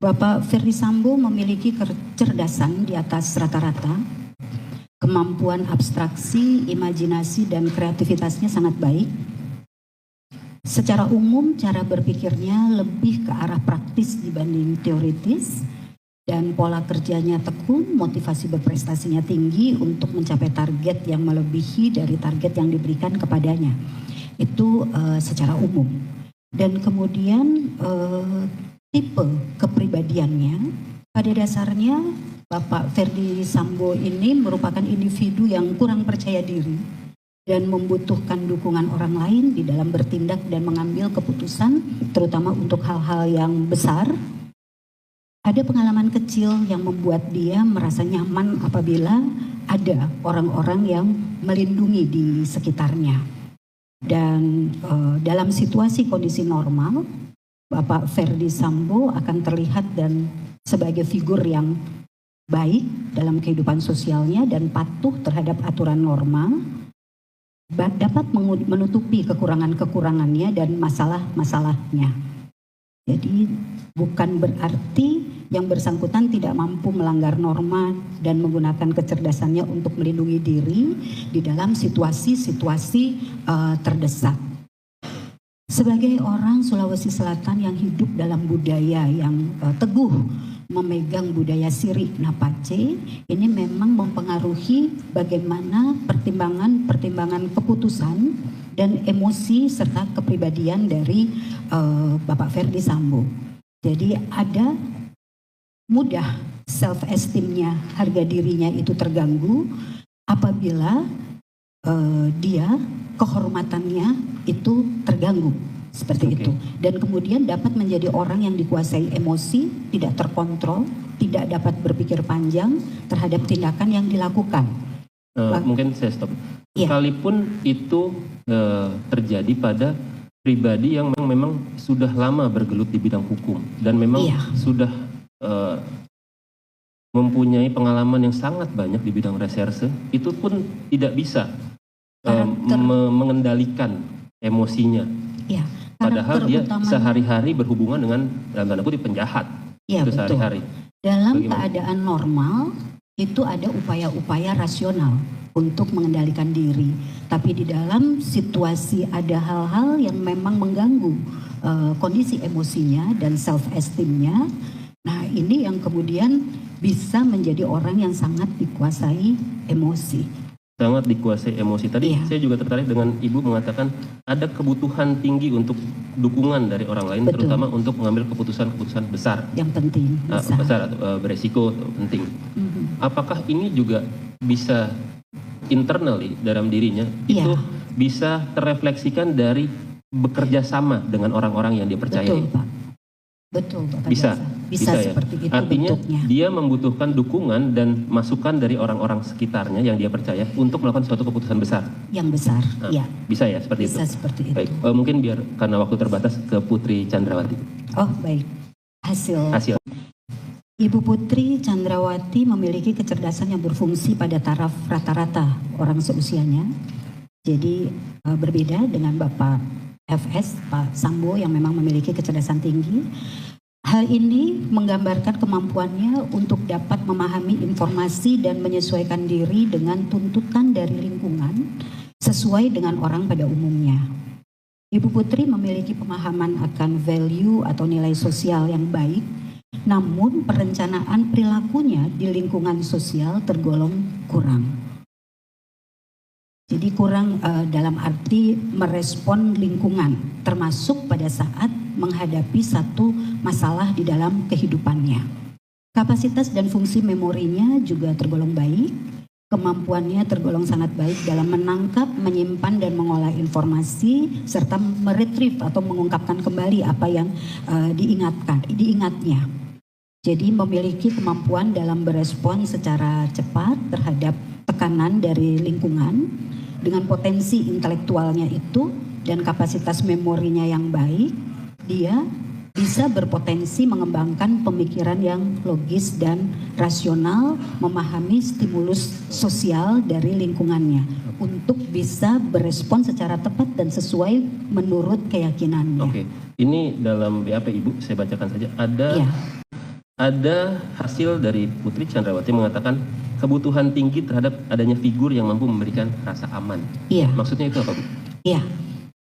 Bapak Ferdi Sambo memiliki kecerdasan di atas rata-rata, kemampuan abstraksi, imajinasi, dan kreativitasnya sangat baik. Secara umum, cara berpikirnya lebih ke arah praktis dibanding teoritis, dan pola kerjanya tekun, motivasi berprestasinya tinggi untuk mencapai target yang melebihi dari target yang diberikan kepadanya. Itu secara umum. Dan kemudian tipe kepribadiannya, pada dasarnya Bapak Ferdi Sambo ini merupakan individu yang kurang percaya diri dan membutuhkan dukungan orang lain di dalam bertindak dan mengambil keputusan, terutama untuk hal-hal yang besar. Ada pengalaman kecil yang membuat dia merasa nyaman apabila ada orang-orang yang melindungi di sekitarnya. Dan dalam situasi kondisi normal, Bapak Ferdi Sambo akan terlihat dan sebagai figur yang baik dalam kehidupan sosialnya dan patuh terhadap aturan normal, dapat menutupi kekurangan-kekurangannya dan masalah-masalahnya. Jadi bukan berarti yang bersangkutan tidak mampu melanggar norma dan menggunakan kecerdasannya untuk melindungi diri di dalam situasi-situasi terdesak. Sebagai orang Sulawesi Selatan yang hidup dalam budaya yang teguh memegang budaya Sirik Napace, ini memang mempengaruhi bagaimana pertimbangan keputusan dan emosi serta kepribadian dari Bapak Ferdi Sambo. Jadi ada mudah self-esteem-nya, harga dirinya itu terganggu apabila dia kehormatannya itu terganggu seperti itu, dan kemudian dapat menjadi orang yang dikuasai emosi, tidak terkontrol, tidak dapat berpikir panjang terhadap tindakan yang dilakukan. Mungkin saya stop. Iya. Sekalipun itu terjadi pada pribadi yang memang sudah lama bergelut di bidang hukum dan memang sudah mempunyai pengalaman yang sangat banyak di bidang reserse, itu pun tidak bisa mengendalikan emosinya. Ya, padahal dia sehari-hari berhubungan dengan, dalam tanda kutip, penjahat. Ya, itu sehari-hari. Dalam Bagaimana? Keadaan normal itu ada upaya-upaya rasional untuk mengendalikan diri. Tapi di dalam situasi ada hal-hal yang memang mengganggu kondisi emosinya dan self-esteem-nya. Nah, ini yang kemudian bisa menjadi orang yang sangat dikuasai emosi. Sangat dikuasai emosi. Tadi saya juga tertarik dengan Ibu mengatakan ada kebutuhan tinggi untuk dukungan dari orang lain. Betul. Terutama untuk mengambil keputusan-keputusan besar. Yang penting. Besar atau beresiko penting. Apakah ini juga bisa internally dalam dirinya itu bisa terrefleksikan dari bekerja sama dengan orang-orang yang dia percayai? Betul, Pak. Betul, Bapak. Bisa ya? Seperti itu. Artinya bentuknya. dia membutuhkan dukungan dan masukan dari orang-orang sekitarnya yang dia percaya untuk melakukan suatu keputusan besar. Yang besar, ya. Bisa ya seperti bisa itu? Bisa seperti itu. Baik, mungkin biar karena waktu terbatas ke Putri Chandrawati. Oh, baik. Hasil. Ibu Putri Chandrawati memiliki kecerdasan yang berfungsi pada taraf rata-rata orang seusianya. Jadi berbeda dengan Bapak FS, Pak Sambo yang memang memiliki kecerdasan tinggi. Hal ini menggambarkan kemampuannya untuk dapat memahami informasi dan menyesuaikan diri dengan tuntutan dari lingkungan sesuai dengan orang pada umumnya. Ibu Putri memiliki pemahaman akan value atau nilai sosial yang baik, namun perencanaan perilakunya di lingkungan sosial tergolong kurang. Jadi kurang dalam arti merespon lingkungan, termasuk pada saat menghadapi satu masalah di dalam kehidupannya. Kapasitas dan fungsi memorinya juga tergolong baik, kemampuannya tergolong sangat baik dalam menangkap, menyimpan dan mengolah informasi, serta meretrieve atau mengungkapkan kembali apa yang diingatnya. Jadi memiliki kemampuan dalam berespon secara cepat terhadap tekanan dari lingkungan dengan potensi intelektualnya itu dan kapasitas memorinya yang baik, dia bisa berpotensi mengembangkan pemikiran yang logis dan rasional, memahami stimulus sosial dari lingkungannya untuk bisa berespon secara tepat dan sesuai menurut keyakinannya. Oke, ini dalam BAP Ibu saya bacakan saja ada ada hasil dari Putri Chandrawati mengatakan kebutuhan tinggi terhadap adanya figur yang mampu memberikan rasa aman. Iya. Maksudnya itu apa, Bu? Iya.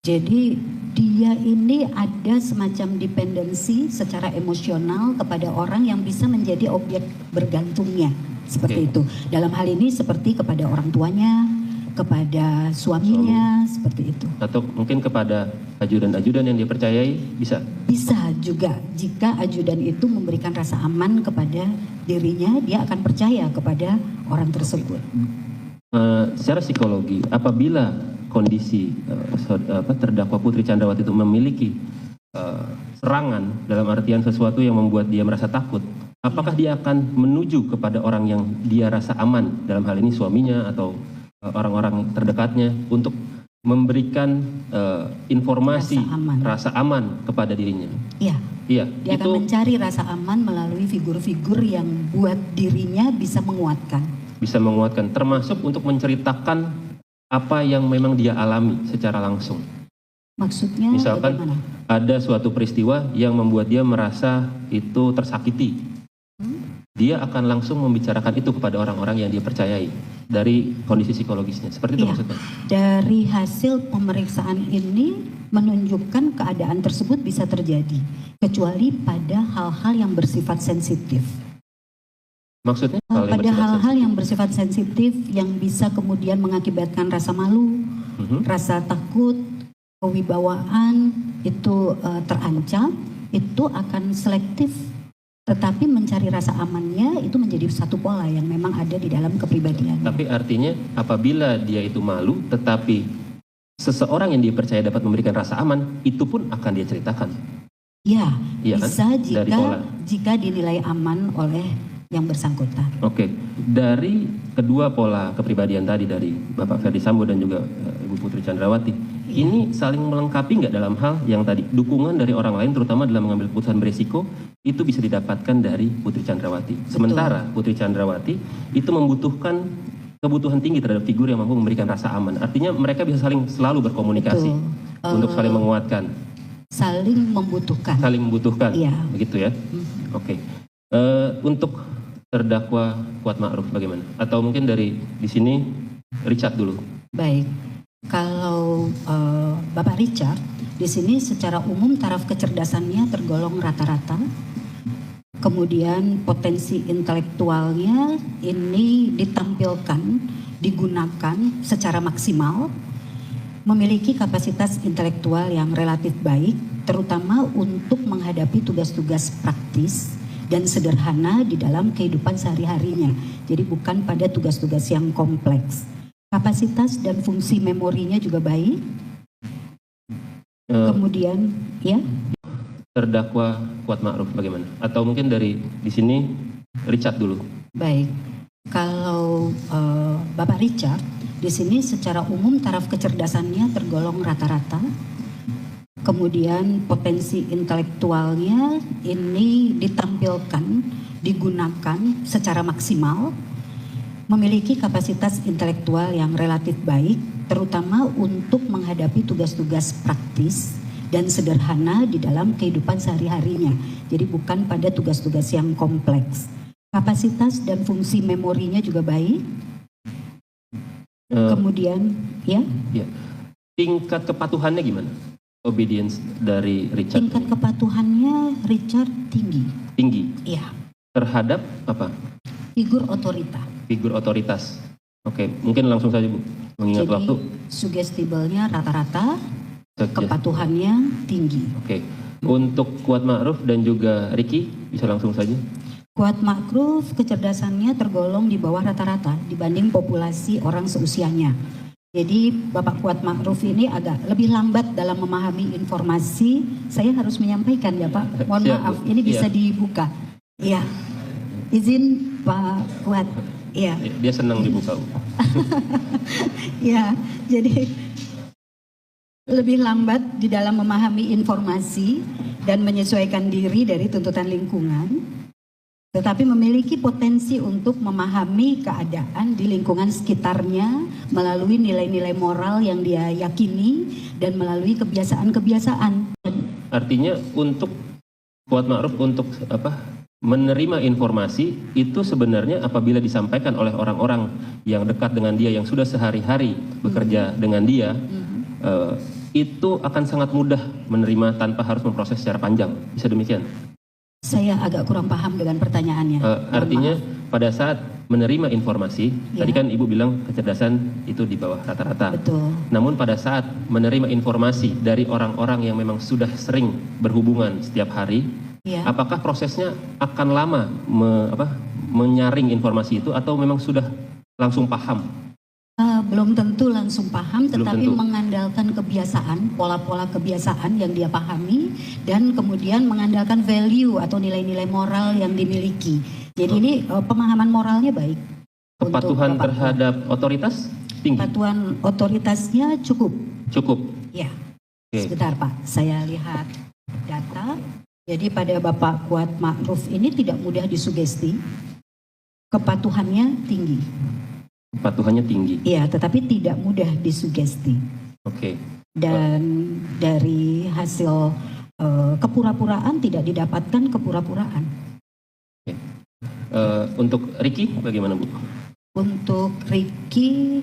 Jadi dia ini ada semacam dependensi secara emosional kepada orang yang bisa menjadi objek bergantungnya. Seperti itu. Dalam hal ini seperti kepada orang tuanya, kepada suaminya, seperti itu. Atau mungkin kepada ajudan-ajudan yang dia percayai, bisa? Bisa juga, jika ajudan itu memberikan rasa aman kepada dirinya, dia akan percaya kepada orang tersebut. Secara psikologi, apabila kondisi terdakwa Putri Chandrawati itu memiliki serangan dalam artian sesuatu yang membuat dia merasa takut, apakah dia akan menuju kepada orang yang dia rasa aman, dalam hal ini suaminya atau orang-orang terdekatnya, untuk memberikan informasi rasa aman kepada dirinya? Iya. Iya. Dia akan mencari rasa aman melalui figur-figur yang buat dirinya bisa menguatkan. Bisa menguatkan, termasuk untuk menceritakan apa yang memang dia alami secara langsung. Maksudnya misalkan bagaimana? Ada suatu peristiwa yang membuat dia merasa itu tersakiti. Dia akan langsung membicarakan itu kepada orang-orang yang dia percayai dari kondisi psikologisnya. Seperti itu maksudnya? Dari hasil pemeriksaan ini menunjukkan keadaan tersebut bisa terjadi, kecuali pada hal-hal yang bersifat sensitif. Maksudnya? Pada hal-hal yang bersifat sensitif yang bisa kemudian mengakibatkan rasa malu, rasa takut, kewibawaan itu terancam, itu akan selektif. Tetapi mencari rasa amannya itu menjadi satu pola yang memang ada di dalam kepribadian. Tapi artinya apabila dia itu malu, tetapi seseorang yang dia percaya dapat memberikan rasa aman, itu pun akan dia ceritakan. Ya, iya bisa kan? jika dinilai aman oleh yang bersangkutan. Oke, dari kedua pola kepribadian tadi dari Bapak Ferdy Sambo dan juga Ibu Putri Chandrawati, ini saling melengkapi nggak dalam hal yang tadi dukungan dari orang lain, terutama dalam mengambil keputusan berisiko, itu bisa didapatkan dari Putri Chandrawati. Sementara Putri Chandrawati itu membutuhkan kebutuhan tinggi terhadap figur yang mampu memberikan rasa aman. Artinya mereka bisa selalu berkomunikasi untuk saling menguatkan. Saling membutuhkan. Saling membutuhkan. Iya. Begitu ya. Oke. Untuk terdakwa Kuat Ma'ruf bagaimana? Atau mungkin dari di sini Richard dulu. Baik. Kalau Bapak Richard di sini secara umum taraf kecerdasannya tergolong rata-rata. Kemudian potensi intelektualnya ini ditampilkan, digunakan secara maksimal, memiliki kapasitas intelektual yang relatif baik, terutama untuk menghadapi tugas-tugas praktis dan sederhana di dalam kehidupan sehari-harinya. Jadi bukan pada tugas-tugas yang kompleks. Kapasitas dan fungsi memorinya juga baik. Kemudian, ya. Terdakwa Kuat Ma'ruf bagaimana? Atau mungkin dari di sini Richard dulu. Baik. Kalau Bapak Richard di sini secara umum taraf kecerdasannya tergolong rata-rata. Kemudian potensi intelektualnya ini ditampilkan, digunakan secara maksimal, memiliki kapasitas intelektual yang relatif baik, terutama untuk menghadapi tugas-tugas praktis dan sederhana di dalam kehidupan sehari-harinya. Jadi bukan pada tugas-tugas yang kompleks. Kapasitas dan fungsi memorinya juga baik. Kemudian, ya? Tingkat kepatuhannya gimana? Obedience dari Richard? Tingkat kepatuhannya Richard tinggi. Tinggi? Iya. Terhadap apa? Figur otorita. Figur otoritas. Oke, mungkin langsung saja Bu, mengingat jadi, waktu. Sugestibelnya rata-rata, kepatuhannya tinggi. Oke, untuk Kuat Ma'ruf dan juga Ricky bisa langsung saja. Kuat Ma'ruf kecerdasannya tergolong di bawah rata-rata dibanding populasi orang seusianya. Jadi Bapak Kuat Ma'ruf ini agak lebih lambat dalam memahami informasi. Saya harus menyampaikan ya Pak, mohon maaf, ini bisa dibuka. Iya, izin Pak Kuat. Iya. Dia senang dibuka. Ya, jadi lebih lambat di dalam memahami informasi dan menyesuaikan diri dari tuntutan lingkungan. Tetapi memiliki potensi untuk memahami keadaan di lingkungan sekitarnya melalui nilai-nilai moral yang dia yakini dan melalui kebiasaan-kebiasaan. Artinya untuk Kuat Ma'ruf untuk menerima informasi itu sebenarnya apabila disampaikan oleh orang-orang yang dekat dengan dia, yang sudah sehari-hari bekerja dengan dia, itu akan sangat mudah menerima tanpa harus memproses secara panjang. Bisa demikian? Saya agak kurang paham dengan pertanyaannya. Artinya pada saat menerima informasi, tadi kan Ibu bilang kecerdasan itu di bawah rata-rata. Betul. Namun pada saat menerima informasi dari orang-orang yang memang sudah sering berhubungan setiap hari, apakah prosesnya akan lama menyaring informasi itu atau memang sudah langsung paham? Belum tentu langsung paham, tetapi tentu. Mengandalkan kebiasaan, pola-pola kebiasaan yang dia pahami, dan kemudian mengandalkan value atau nilai-nilai moral yang dimiliki. Jadi ini pemahaman moralnya baik. Kepatuhan terhadap otoritas tinggi? Kepatuhan otoritasnya cukup. Cukup? Ya. Sebentar Pak, saya lihat data. Jadi pada Bapak Kuat Ma'ruf ini tidak mudah disugesti. Kepatuhannya tinggi. Kepatuhannya tinggi. Iya, tetapi tidak mudah disugesti. Oke. Dan dari hasil kepura-puraan tidak didapatkan kepura-puraan. Oke. Untuk Ricky bagaimana Bu? Untuk Ricky,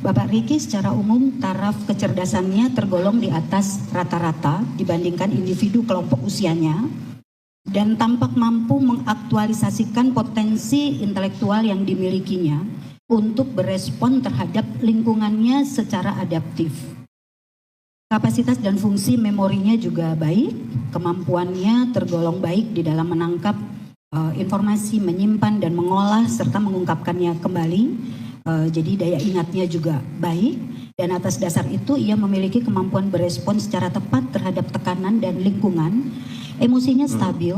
Bapak Ricky secara umum taraf kecerdasannya tergolong di atas rata-rata dibandingkan individu kelompok usianya dan tampak mampu mengaktualisasikan potensi intelektual yang dimilikinya untuk berespon terhadap lingkungannya secara adaptif. Kapasitas dan fungsi memorinya juga baik, kemampuannya tergolong baik di dalam menangkap informasi, menyimpan dan mengolah serta mengungkapkannya kembali. Jadi daya ingatnya juga baik, dan atas dasar itu ia memiliki kemampuan berespon secara tepat terhadap tekanan dan lingkungan. Emosinya stabil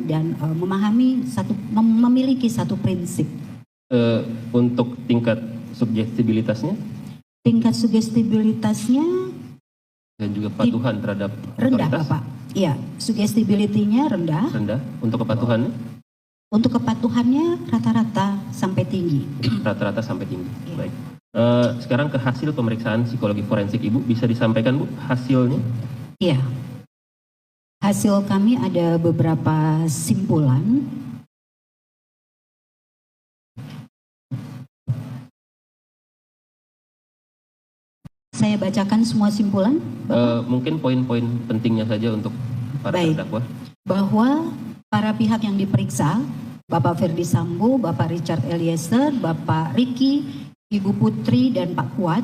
dan memiliki satu prinsip. Untuk tingkat sugestibilitasnya? Tingkat sugestibilitasnya dan juga kepatuhan terhadap rendah, otoritas? Bapak. Iya, sugestibility-nya rendah. Rendah. Untuk kepatuhannya? Untuk kepatuhannya rata-rata sampai tinggi. Rata-rata sampai tinggi. Baik. Sekarang ke hasil pemeriksaan psikologi forensik Ibu, bisa disampaikan Bu hasilnya? Iya. Hasil kami ada beberapa simpulan. Saya bacakan semua simpulan. Mungkin poin-poin pentingnya saja untuk para terdakwa. Bahwa para pihak yang diperiksa, Bapak Ferdi Sambo, Bapak Richard Eliezer, Bapak Ricky, Ibu Putri, dan Pak Kuat,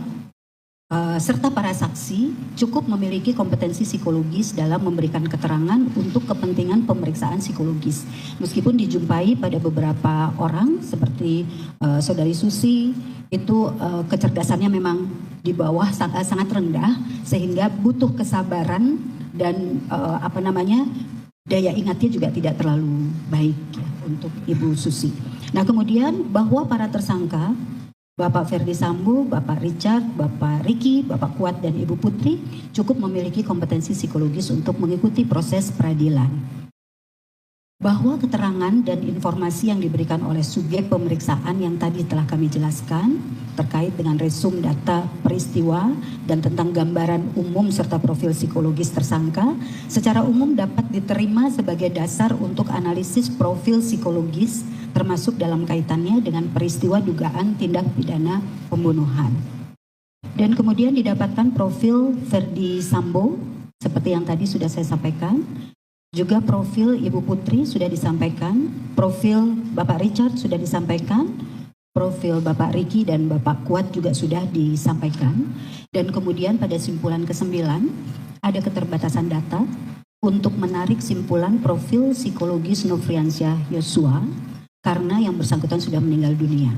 serta para saksi cukup memiliki kompetensi psikologis dalam memberikan keterangan untuk kepentingan pemeriksaan psikologis. Meskipun dijumpai pada beberapa orang seperti Saudari Susi, itu kecerdasannya memang di bawah sangat rendah, sehingga butuh kesabaran dan daya ingatnya juga tidak terlalu baik ya, untuk Ibu Susi. Nah kemudian bahwa para tersangka Bapak Ferdi Sambo, Bapak Richard, Bapak Ricky, Bapak Kuat dan Ibu Putri cukup memiliki kompetensi psikologis untuk mengikuti proses peradilan. Bahwa keterangan dan informasi yang diberikan oleh subjek pemeriksaan yang tadi telah kami jelaskan terkait dengan resum data peristiwa dan tentang gambaran umum serta profil psikologis tersangka secara umum dapat diterima sebagai dasar untuk analisis profil psikologis termasuk dalam kaitannya dengan peristiwa dugaan tindak pidana pembunuhan. Dan kemudian didapatkan profil Ferdi Sambo seperti yang tadi sudah saya sampaikan. Juga profil Ibu Putri sudah disampaikan, profil Bapak Richard sudah disampaikan, profil Bapak Ricky dan Bapak Kuat juga sudah disampaikan. Dan kemudian pada simpulan ke-9 ada keterbatasan data untuk menarik simpulan profil psikologis Nofriansyah Yosua karena yang bersangkutan sudah meninggal dunia.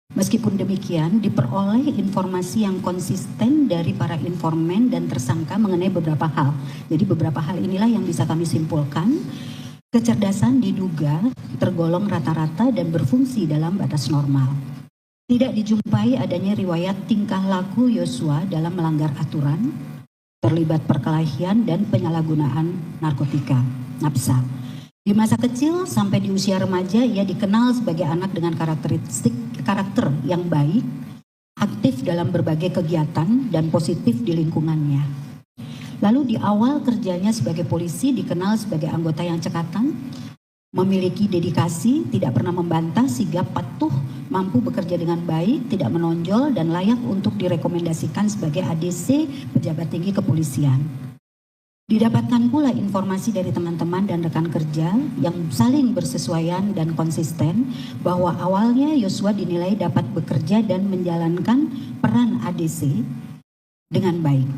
Meskipun demikian, diperoleh informasi yang konsisten dari para informan dan tersangka mengenai beberapa hal. Jadi beberapa hal inilah yang bisa kami simpulkan. Kecerdasan diduga tergolong rata-rata dan berfungsi dalam batas normal. Tidak dijumpai adanya riwayat tingkah laku Yosua dalam melanggar aturan, terlibat perkelahian dan penyalahgunaan narkotika, nafsa. Di masa kecil sampai di usia remaja ia dikenal sebagai anak dengan karakter yang baik, aktif dalam berbagai kegiatan dan positif di lingkungannya. Lalu di awal kerjanya sebagai polisi dikenal sebagai anggota yang cekatan, memiliki dedikasi, tidak pernah membantah, sigap, patuh, mampu bekerja dengan baik, tidak menonjol dan layak untuk direkomendasikan sebagai ADC pejabat tinggi kepolisian. Didapatkan pula informasi dari teman-teman dan rekan kerja yang saling bersesuaian dan konsisten bahwa awalnya Yosua dinilai dapat bekerja dan menjalankan peran ADC dengan baik.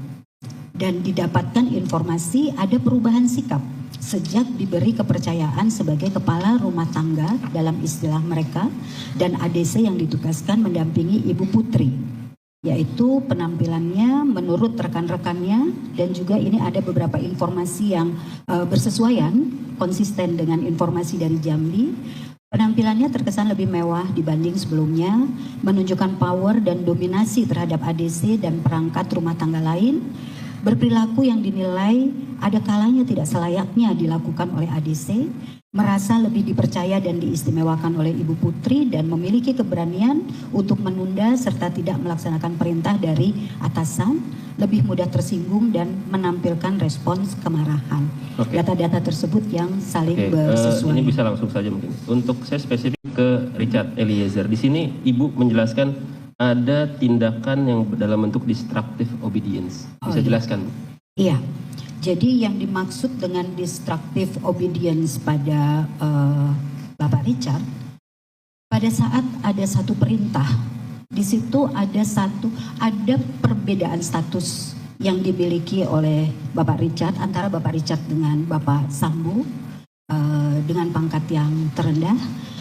Dan didapatkan informasi ada perubahan sikap sejak diberi kepercayaan sebagai kepala rumah tangga dalam istilah mereka dan ADC yang ditugaskan mendampingi Ibu Putri. Yaitu penampilannya menurut rekan-rekannya dan juga ini ada beberapa informasi yang bersesuaian konsisten dengan informasi dari Jambi. Penampilannya terkesan lebih mewah dibanding sebelumnya, menunjukkan power dan dominasi terhadap ADC dan perangkat rumah tangga lain, berperilaku yang dinilai ada kalanya tidak selayaknya dilakukan oleh ADC, merasa lebih dipercaya dan diistimewakan oleh Ibu Putri dan memiliki keberanian untuk menunda serta tidak melaksanakan perintah dari atasan, lebih mudah tersinggung dan menampilkan respons kemarahan. Data-data tersebut yang saling bersesuaian. Ini bisa langsung saja mungkin. Untuk saya spesifik ke Richard Eliezer. Di sini Ibu menjelaskan ada tindakan yang dalam bentuk destructive obedience. Bisa jelaskan? Iya. Jadi yang dimaksud dengan destructive obedience pada Bapak Richard, pada saat ada satu perintah, di situ ada perbedaan status yang dimiliki oleh Bapak Richard antara Bapak Richard dengan Bapak Sambo dengan pangkat yang terendah,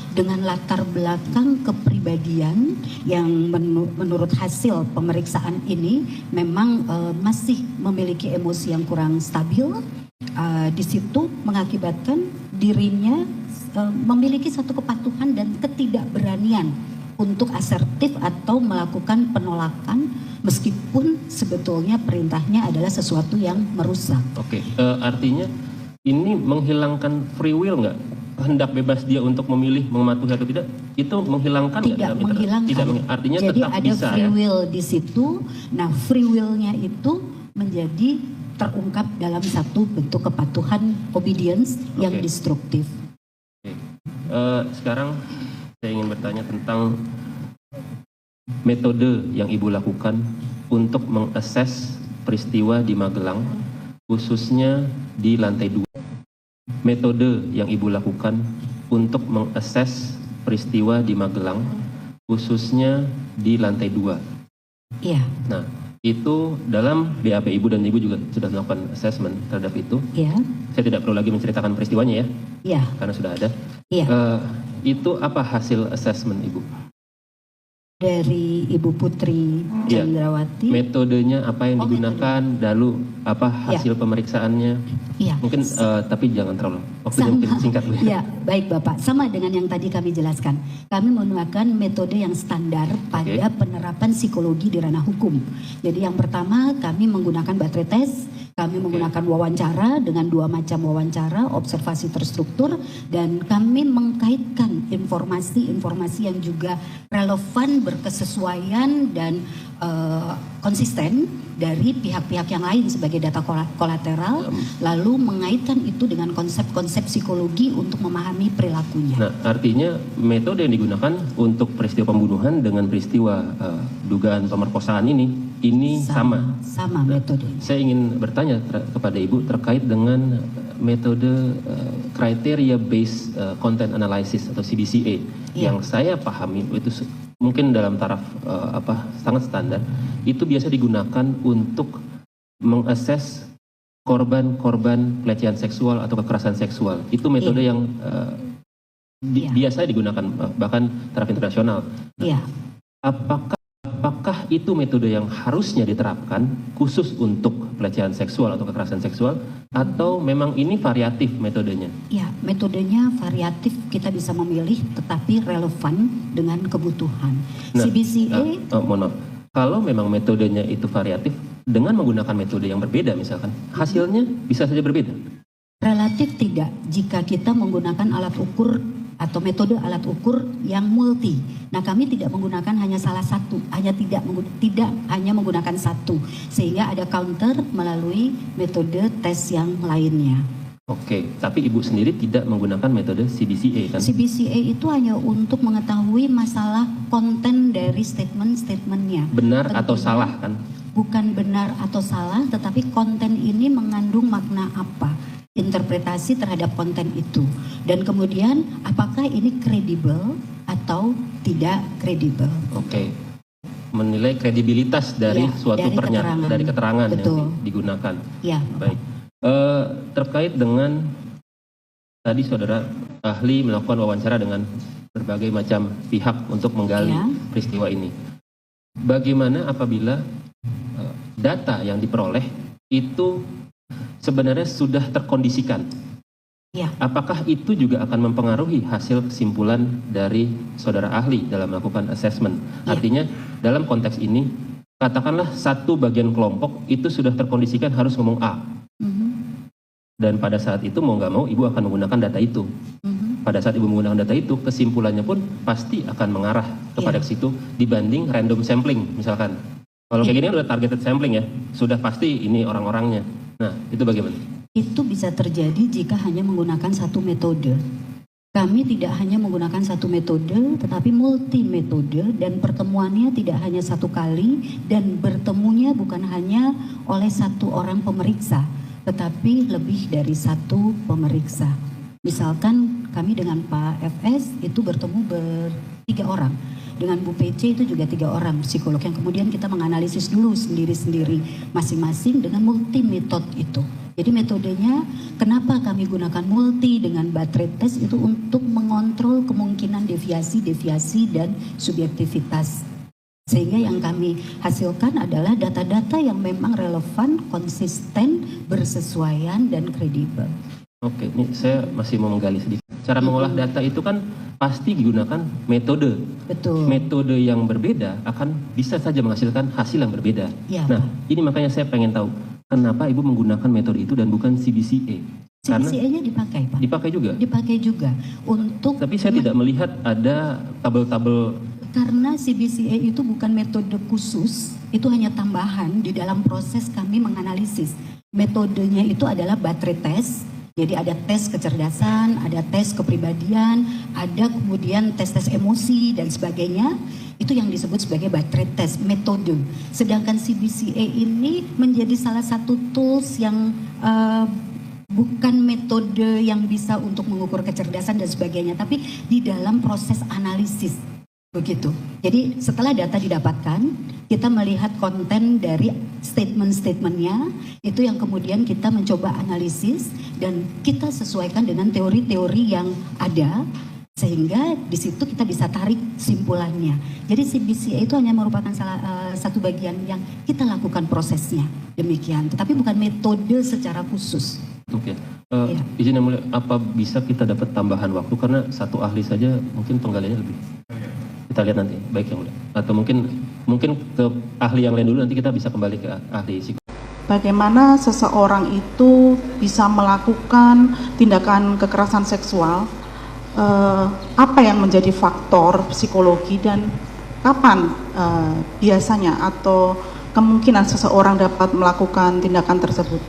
dengan latar belakang kepribadian yang menurut hasil pemeriksaan ini memang masih memiliki emosi yang kurang stabil. Di situ mengakibatkan dirinya memiliki satu kepatuhan dan ketidakberanian untuk asertif atau melakukan penolakan meskipun sebetulnya perintahnya adalah sesuatu yang merusak. Artinya ini menghilangkan free will nggak? Hendak bebas dia untuk memilih mematuhi atau tidak, itu menghilangkan tidak menghilangkan. Artinya jadi tetap ada bisa free will di situ. Nah, free will-nya itu menjadi terungkap dalam satu bentuk kepatuhan obedience yang destruktif. Sekarang saya ingin bertanya tentang metode yang Ibu lakukan untuk mengakses peristiwa di Magelang, khususnya di lantai 2. Metode yang Ibu lakukan untuk mengakses peristiwa di Magelang, khususnya di lantai 2. Iya. Nah, itu dalam BAP Ibu dan Ibu juga sudah melakukan assessment terhadap itu. Iya. Saya tidak perlu lagi menceritakan peristiwanya ya. Iya. Karena sudah ada. Iya. Itu apa hasil assessment Ibu? Dari Ibu Putri Chandrawati. Metodenya apa yang digunakan, lalu apa hasil pemeriksaannya? Iya. Mungkin tapi jangan terlalu waktunya mungkin singkat. Ya, baik Bapak. Sama dengan yang tadi kami jelaskan. Kami menggunakan metode yang standar pada penerapan psikologi di ranah hukum. Jadi yang pertama kami menggunakan baterai tes. Kami menggunakan wawancara dengan 2 macam wawancara, observasi terstruktur, dan kami mengkaitkan informasi-informasi yang juga relevan, berkesesuaian, dan konsisten dari pihak-pihak yang lain sebagai data kolateral, lalu mengaitkan itu dengan konsep-konsep psikologi untuk memahami perilakunya. Nah, artinya metode yang digunakan untuk peristiwa pembunuhan dengan peristiwa dugaan pemerkosaan ini sama. Sama metode. Saya ingin bertanya kepada Ibu terkait dengan metode criteria based content analysis atau CBCA yang saya pahami itu mungkin dalam taraf sangat standar, itu biasa digunakan untuk mengakses korban-korban pelecehan seksual atau kekerasan seksual. Itu metode yang biasa digunakan bahkan taraf internasional. Apakah itu metode yang harusnya diterapkan khusus untuk pelecehan seksual atau kekerasan seksual, atau memang ini variatif metodenya? Ya, metodenya variatif, kita bisa memilih tetapi relevan dengan kebutuhan. CBCA, mohon maaf, kalau memang metodenya itu variatif dengan menggunakan metode yang berbeda misalkan, hasilnya bisa saja berbeda. Relatif tidak jika kita menggunakan alat ukur atau metode alat ukur yang multi. Nah, kami tidak menggunakan hanya salah satu, tidak hanya menggunakan satu, sehingga ada counter melalui metode tes yang lainnya. Oke, tapi Ibu sendiri tidak menggunakan metode CBCA kan? CBCA itu hanya untuk mengetahui masalah konten dari statement-statementnya. Benar Tentunya, atau salah kan? Bukan benar atau salah, tetapi konten ini mengandung makna apa? Interpretasi terhadap konten itu, dan kemudian apakah ini kredibel atau tidak kredibel. Oke. Menilai kredibilitas dari suatu pernyataan, dari keterangan yang digunakan. Ya. Baik. Terkait dengan tadi saudara ahli melakukan wawancara dengan berbagai macam pihak untuk menggali peristiwa ini. Bagaimana apabila data yang diperoleh itu sebenarnya sudah terkondisikan? Ya. Apakah itu juga akan mempengaruhi hasil kesimpulan dari saudara ahli dalam melakukan assessment? Ya. Artinya dalam konteks ini, katakanlah satu bagian kelompok itu sudah terkondisikan harus ngomong A. Dan pada saat itu mau nggak mau ibu akan menggunakan data itu. Pada saat ibu menggunakan data itu, kesimpulannya pun pasti akan mengarah kepada situ dibanding random sampling misalkan. Kalau kayak gini udah targeted sampling ya, sudah pasti ini orang-orangnya. Nah, itu bagaimana? Itu bisa terjadi jika hanya menggunakan satu metode. Kami tidak hanya menggunakan satu metode, tetapi multi metode, dan pertemuannya tidak hanya satu kali, dan bertemunya bukan hanya oleh satu orang pemeriksa, tetapi lebih dari satu pemeriksa. Misalkan kami dengan Pak FS itu bertemu bertiga orang. Dengan Bu PC itu juga 3 orang psikolog yang kemudian kita menganalisis dulu sendiri-sendiri masing-masing dengan multi metode itu. Jadi metodenya kenapa kami gunakan multi dengan baterai test itu untuk mengontrol kemungkinan deviasi-deviasi dan subjektivitas. Sehingga yang kami hasilkan adalah data-data yang memang relevan, konsisten, bersesuaian, dan kredibel. Oke, ini saya masih mau menggali sedikit. Cara mengolah data itu kan pasti digunakan metode. Betul. Metode yang berbeda akan bisa saja menghasilkan hasil yang berbeda. Ya, nah, ini makanya saya pengen tahu, kenapa Ibu menggunakan metode itu dan bukan CBCA? CBCA-nya dipakai, Pak. Dipakai juga? Dipakai juga. Untuk. Tapi saya tidak melihat ada tabel-tabel. Karena CBCA itu bukan metode khusus, itu hanya tambahan di dalam proses kami menganalisis. Metodenya itu adalah baterai test. Jadi ada tes kecerdasan, ada tes kepribadian, ada kemudian tes-tes emosi dan sebagainya. Itu yang disebut sebagai baterai test, metode. Sedangkan CBCA ini menjadi salah satu tools yang bukan metode yang bisa untuk mengukur kecerdasan dan sebagainya, tapi di dalam proses analisis. Begitu. Jadi setelah data didapatkan, kita melihat konten dari statement-statementnya, itu yang kemudian kita mencoba analisis dan kita sesuaikan dengan teori-teori yang ada, sehingga di situ kita bisa tarik simpulannya. Jadi CBCA itu hanya merupakan satu bagian yang kita lakukan prosesnya, demikian. Tetapi bukan metode secara khusus. Oke. Izin yang mulia, apa bisa kita dapat tambahan waktu karena satu ahli saja mungkin penggaliannya lebih? Kita lihat nanti, baik yang mulia. Atau mungkin ke ahli yang lain dulu, nanti kita bisa kembali ke ahli psikologi. Bagaimana seseorang itu bisa melakukan tindakan kekerasan seksual? Apa yang menjadi faktor psikologi dan kapan biasanya atau kemungkinan seseorang dapat melakukan tindakan tersebut?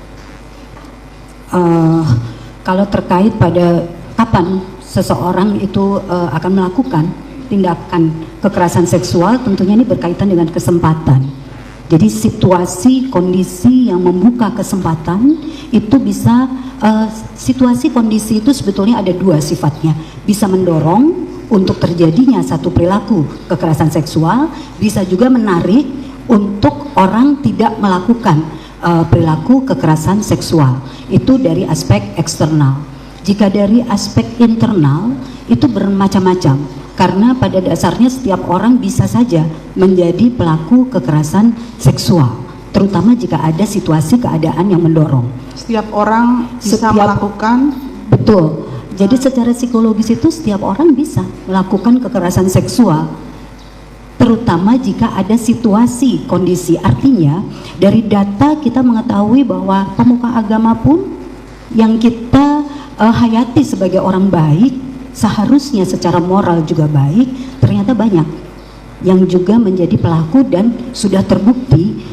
Kalau terkait pada kapan seseorang itu akan melakukan tindakan kekerasan seksual, tentunya ini berkaitan dengan kesempatan. Jadi situasi, kondisi yang membuka kesempatan itu bisa, situasi kondisi itu sebetulnya ada dua sifatnya. Bisa mendorong untuk terjadinya satu perilaku kekerasan seksual, bisa juga menarik untuk orang tidak melakukan perilaku kekerasan seksual. Itu dari aspek eksternal. Jika dari aspek internal itu bermacam-macam. Karena pada dasarnya setiap orang bisa saja menjadi pelaku kekerasan seksual, terutama jika ada situasi keadaan yang mendorong. Setiap orang bisa melakukan? Betul. Jadi secara psikologis itu setiap orang bisa melakukan kekerasan seksual, terutama jika ada situasi, kondisi. Artinya dari data kita mengetahui bahwa pemuka agama pun yang kita hayati sebagai orang baik, seharusnya secara moral juga baik, ternyata banyak yang juga menjadi pelaku dan sudah terbukti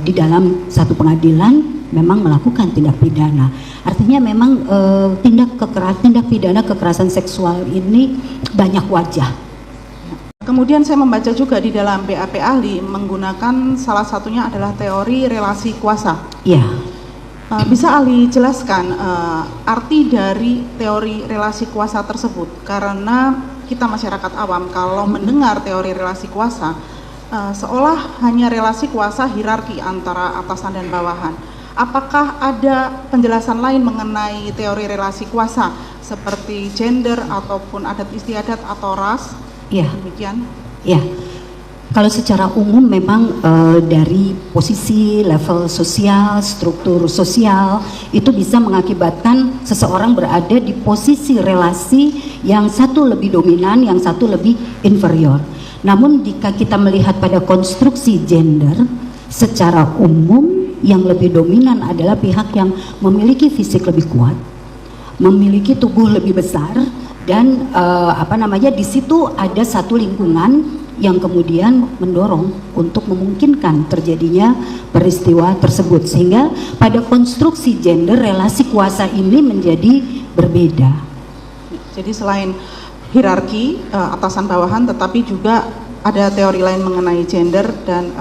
di dalam satu pengadilan memang melakukan tindak pidana. Artinya memang tindak pidana kekerasan seksual ini banyak wajah. Kemudian saya membaca juga di dalam BAP ahli menggunakan salah satunya adalah teori relasi kuasa. Ya. Bisa ahli jelaskan arti dari teori relasi kuasa tersebut? Karena kita masyarakat awam kalau mendengar teori relasi kuasa seolah hanya relasi kuasa hierarki antara atasan dan bawahan. Apakah ada penjelasan lain mengenai teori relasi kuasa seperti gender ataupun adat istiadat atau ras? Ya. Demikian. Ya. Kalau secara umum memang dari posisi level sosial, struktur sosial itu bisa mengakibatkan seseorang berada di posisi relasi yang satu lebih dominan, yang satu lebih inferior. Namun jika kita melihat pada konstruksi gender, secara umum yang lebih dominan adalah pihak yang memiliki fisik lebih kuat, memiliki tubuh lebih besar, dan di situ ada satu lingkungan yang kemudian mendorong untuk memungkinkan terjadinya peristiwa tersebut, sehingga pada konstruksi gender relasi kuasa ini menjadi berbeda. Jadi selain hierarki atasan bawahan, tetapi juga ada teori lain mengenai gender dan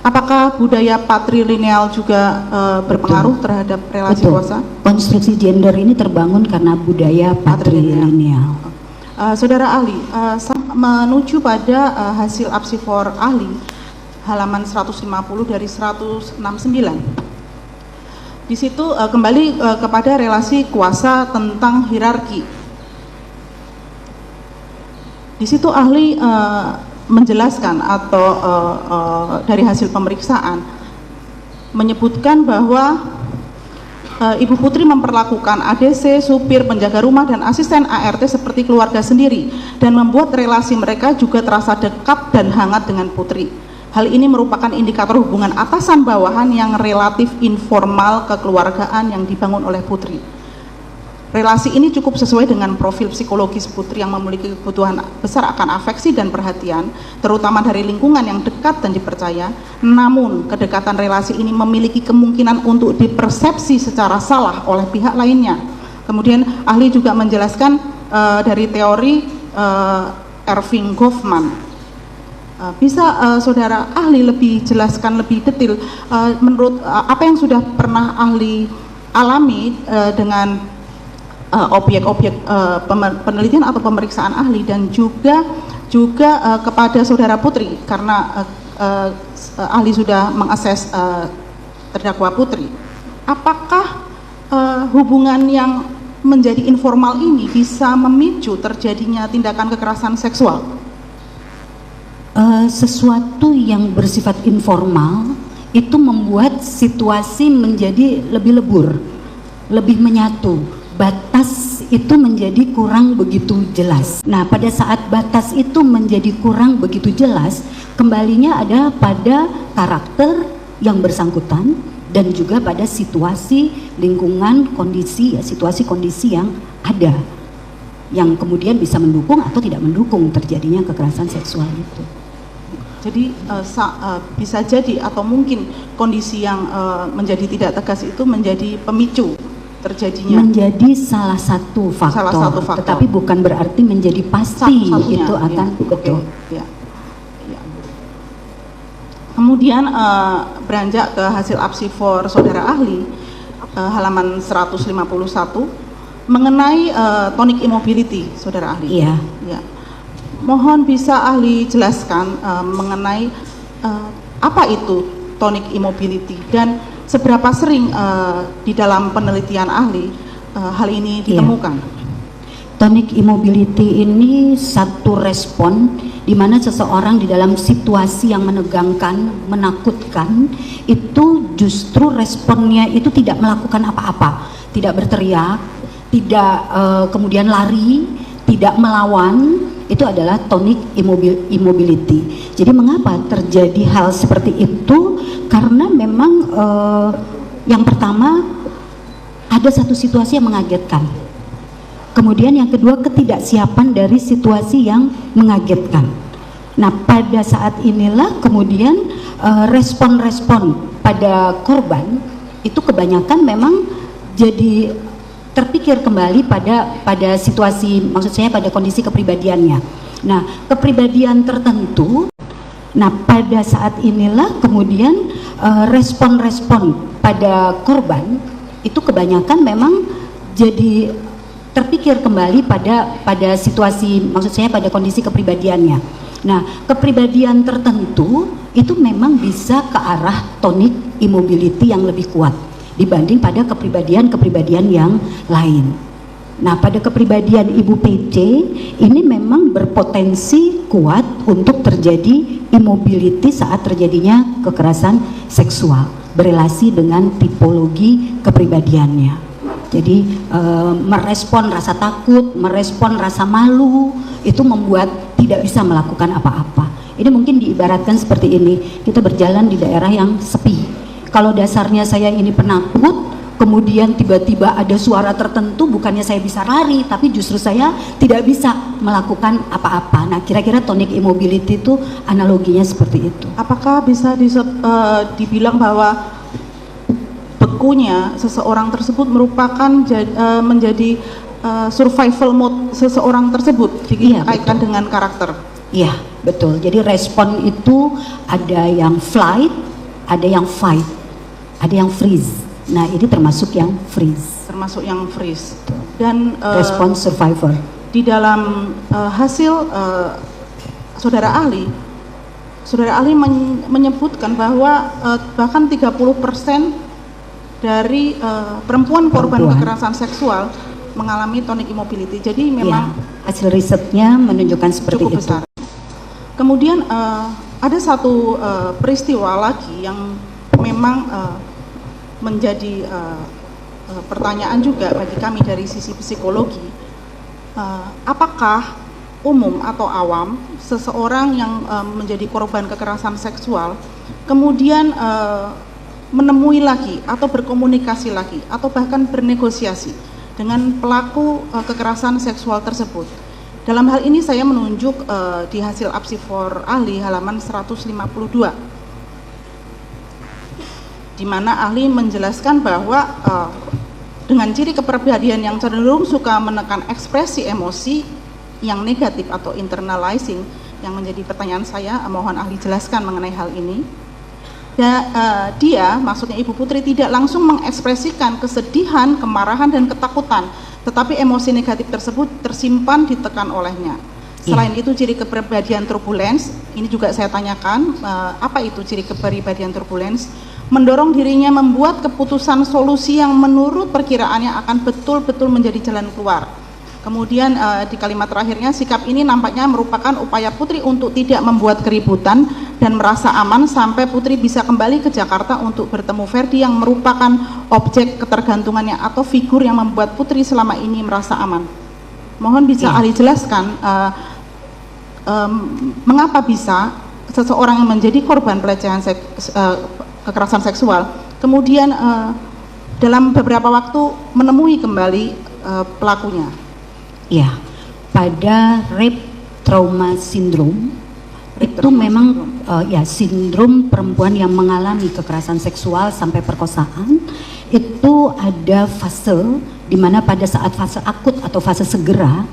apakah budaya patrilineal juga berpengaruh terhadap relasi kuasa? Konstruksi gender ini terbangun karena budaya patrilineal. Saudara ahli, menuju pada hasil apsifor ahli halaman 150 dari 169. Di situ kembali kepada relasi kuasa tentang hierarki. Di situ ahli menjelaskan atau dari hasil pemeriksaan menyebutkan bahwa Ibu Putri memperlakukan ADC, supir, penjaga rumah, dan asisten ART seperti keluarga sendiri dan membuat relasi mereka juga terasa dekat dan hangat dengan Putri. Hal ini merupakan indikator hubungan atasan bawahan yang relatif informal kekeluargaan yang dibangun oleh Putri. Relasi ini cukup sesuai dengan profil psikologis Putri yang memiliki kebutuhan besar akan afeksi dan perhatian, terutama dari lingkungan yang dekat dan dipercaya. Namun, kedekatan relasi ini memiliki kemungkinan untuk dipersepsi secara salah oleh pihak lainnya. Kemudian, ahli juga menjelaskan dari teori Erving Goffman. Bisa saudara ahli lebih jelaskan lebih detail menurut apa yang sudah pernah ahli alami dengan objek-objek penelitian atau pemeriksaan ahli, dan juga kepada saudara Putri karena ahli sudah mengakses terdakwa Putri. Apakah hubungan yang menjadi informal ini bisa memicu terjadinya tindakan kekerasan seksual? Sesuatu yang bersifat informal itu membuat situasi menjadi lebih lebur, lebih menyatu. Batas itu menjadi kurang begitu jelas. Nah, pada saat batas itu menjadi kurang begitu jelas, kembalinya ada pada karakter yang bersangkutan dan juga pada situasi, lingkungan, kondisi, situasi kondisi yang ada, yang kemudian bisa mendukung atau tidak mendukung terjadinya kekerasan seksual itu. Jadi bisa jadi atau mungkin kondisi yang menjadi tidak tegas itu menjadi pemicu terjadinya, menjadi salah satu faktor, tetapi bukan berarti menjadi pasti itu akan betul. Ya. Ya. Kemudian beranjak ke hasil apsifor saudara ahli halaman 151 mengenai tonic immobility saudara ahli. Iya. Ya. Mohon bisa ahli jelaskan mengenai apa itu tonic immobility dan seberapa sering di dalam penelitian ahli hal ini ditemukan? Tonic immobility ini satu respon di mana seseorang di dalam situasi yang menegangkan, menakutkan, itu justru responnya itu tidak melakukan apa-apa, tidak berteriak, tidak kemudian lari, tidak melawan. Itu adalah tonic immobility. Jadi mengapa terjadi hal seperti itu? Karena memang yang pertama ada ada satu situasi yang mengagetkan. Kemudian yang kedua, ketidaksiapan dari situasi yang mengagetkan. Nah, pada saat inilah kemudian respon-respon pada korban itu kebanyakan memang jadi terpikir kembali pada situasi, maksud saya pada kondisi kepribadiannya. Nah, kepribadian tertentu. Nah, pada saat inilah kemudian respon-respon pada korban itu kebanyakan memang jadi terpikir kembali pada situasi, maksud saya pada kondisi kepribadiannya. Nah, kepribadian tertentu itu memang bisa ke arah tonic immobility yang lebih kuat dibanding pada kepribadian-kepribadian yang lain. Nah, pada kepribadian Ibu PC ini memang berpotensi kuat untuk terjadi immobility saat terjadinya kekerasan seksual berelasi dengan tipologi kepribadiannya. Jadi merespon rasa takut, merespon rasa malu itu membuat tidak bisa melakukan apa-apa. Ini mungkin diibaratkan seperti ini, kita berjalan di daerah yang sepi. Kalau dasarnya saya ini penakut, kemudian tiba-tiba ada suara tertentu, bukannya saya bisa lari, tapi justru saya tidak bisa melakukan apa-apa. Nah, kira-kira tonic immobility itu analoginya seperti itu. Apakah bisa dibilang bahwa bekunya seseorang tersebut merupakan menjadi survival mode seseorang tersebut dikaitkan dengan karakter? Iya, betul. Jadi respon itu ada yang flight, ada yang fight, ada yang freeze. Nah, ini termasuk yang freeze. Termasuk yang freeze. Dan respon survivor. Di dalam hasil saudara ahli menyebutkan bahwa bahkan 30% dari perempuan korban kekerasan seksual mengalami tonic immobility. Jadi memang hasil risetnya menunjukkan seperti cukup itu. Besar. Kemudian ada satu peristiwa lagi yang memang menjadi pertanyaan juga bagi kami dari sisi psikologi. Apakah umum atau awam seseorang yang menjadi korban kekerasan seksual kemudian menemui lagi atau berkomunikasi lagi atau bahkan bernegosiasi dengan pelaku kekerasan seksual tersebut? Dalam hal ini saya menunjuk di hasil Apsifor ahli halaman 152, di mana ahli menjelaskan bahwa dengan ciri kepribadian yang cenderung suka menekan ekspresi emosi yang negatif atau internalizing, yang menjadi pertanyaan saya, mohon ahli jelaskan mengenai hal ini. Dia, maksudnya Ibu Putri, tidak langsung mengekspresikan kesedihan, kemarahan, dan ketakutan, tetapi emosi negatif tersebut tersimpan ditekan olehnya. Selain itu, ciri kepribadian turbulence, ini juga saya tanyakan, apa itu ciri kepribadian turbulence? Mendorong dirinya membuat keputusan solusi yang menurut perkiraannya akan betul-betul menjadi jalan keluar. Kemudian di kalimat terakhirnya, sikap ini nampaknya merupakan upaya Putri untuk tidak membuat keributan dan merasa aman sampai Putri bisa kembali ke Jakarta untuk bertemu Ferdi yang merupakan objek ketergantungannya atau figur yang membuat Putri selama ini merasa aman. Mohon bisa ahli jelaskan mengapa bisa seseorang yang menjadi korban pelecehan kekerasan seksual kemudian dalam beberapa waktu menemui kembali pelakunya. Ya, pada rape trauma syndrome itu memang sindrom perempuan yang mengalami kekerasan seksual sampai perkosaan itu ada fase di mana pada saat fase akut atau fase segera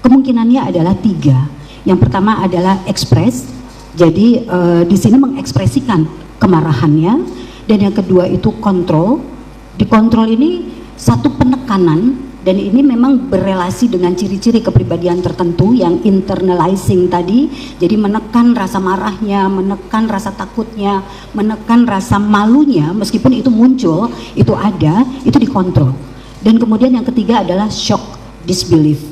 kemungkinannya adalah 3. Yang pertama adalah ekspres, jadi di sini mengekspresikan kemarahannya, dan yang kedua itu kontrol. Di kontrol ini satu penekanan, dan ini memang berelasi dengan ciri-ciri kepribadian tertentu yang internalizing tadi, jadi menekan rasa marahnya, menekan rasa takutnya, menekan rasa malunya, meskipun itu muncul, itu ada, itu dikontrol. Dan kemudian yang ketiga adalah shock disbelief,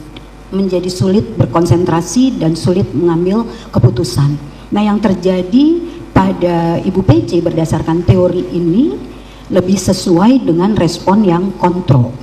menjadi sulit berkonsentrasi dan sulit mengambil keputusan. Nah, yang terjadi pada Ibu PC berdasarkan teori ini lebih sesuai dengan respon yang kontrol.